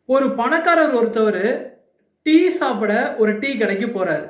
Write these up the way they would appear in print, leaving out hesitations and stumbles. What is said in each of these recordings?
ஒரு பணக்காரர் ஒருத்தவரு டீ சாப்பிட ஒரு டீ கடைக்கு போறாரு.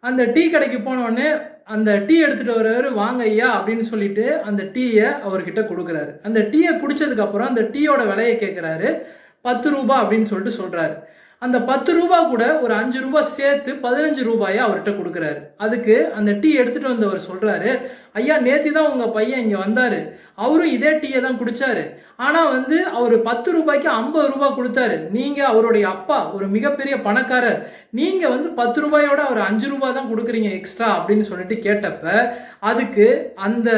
அந்த டீ கடைக்கு போன உடனே, அந்த டீ எடுத்துட்டு வரவரு, "வாங்க ஐயா" அப்படின்னு சொல்லிட்டு அந்த டீய அவர்கிட்ட குடுக்குறாரு. அந்த டீய குடிச்சதுக்கு அப்புறம் அந்த டீயோட விலைய கேட்கிறாரு. ரூ. 10 அப்படின்னு சொல்லிட்டு சொல்றாரு. அந்த ரூ. 10 கூட ஒரு ரூ. 5 சேர்த்து ரூ. 15 அவர்ட்ட குடுக்குறாரு. அதுக்கு அந்த டீ எடுத்துட்டு வந்தவர் சொல்றாரு, "ஐயா நேத்து தான் உங்க பையன் இங்க வந்தாரு. அவரும் இதே டீய தான் குடிச்சாரு. ஆனா வந்து அவரு ரூ. 10க்கு ரூ. 50 குடுத்தாரு. நீங்க அவருடைய அப்பா, ஒரு மிகப்பெரிய பணக்காரர். நீங்க வந்து ரூ. 10யோட ஒரு ரூ. 5 தான் குடுக்குறீங்க எக்ஸ்ட்ரா" அப்படின்னு சொல்லிட்டு கேட்டப்ப, அதுக்கு அந்த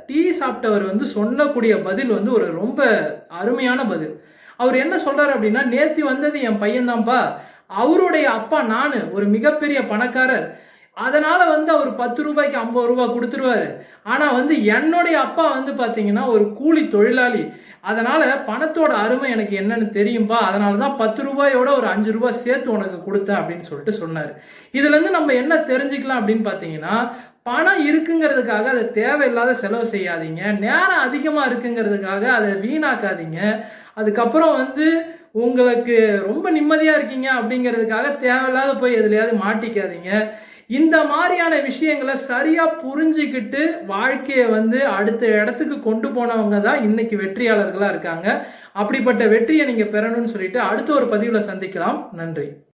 டீ சாப்பிட்டவர் வந்து சொல்லக்கூடிய பதில் வந்து ஒரு ரொம்ப அருமையான பதில். அவர் என்ன சொல்றாரு அப்படின்னா, "நேத்து வந்தது என் பையன் தான்ப்பா. அவருடைய அப்பா நானு. ஒரு மிகப்பெரிய பணக்காரர். அதனால வந்து அவர் ரூ. 10க்கு ரூ. 50 குடுத்துருவாரு. ஆனா வந்து என்னுடைய அப்பா வந்து பார்த்தீங்கன்னா, ஒரு கூலி தொழிலாளி. அதனால பணத்தோட அருமை எனக்கு என்னன்னு தெரியும்பா. அதனால தான் ரூ. 10யோட ஒரு ரூ. 5 சேர்த்து உனக்கு குடுத்தேன்" அப்படின்னு சொல்லிட்டு சொன்னாரு. இதுலருந்து நம்ம என்ன தெரிஞ்சுக்கலாம் அப்படின்னு பார்த்தீங்கன்னா, பணம் இருக்குங்கிறதுக்காக அத தேவையில்லாத செலவு செய்யாதீங்க. நேரம் அதிகமா இருக்குங்கிறதுக்காக அத வீணாக்காதீங்க. அதுக்கப்புறம் வந்து உங்களுக்கு ரொம்ப நிம்மதியா இருக்கீங்க அப்படிங்கிறதுக்காக தேவையில்லாத போய் எதுலயாவது மாட்டிக்காதீங்க. இந்த மாரியான விஷயங்கள சரியா புரிஞ்சுகிட்டு வாழ்க்கைய வந்து அடுத்த இடத்துக்கு கொண்டு போனவங்க தான் இன்னைக்கு வெற்றியாளர்களா இருக்காங்க. அப்படிப்பட்ட வெற்றிய நீங்க பெறணும்னு சொல்லிட்டு அடுத்த ஒரு பதிவுல சந்திக்கலாம். நன்றி.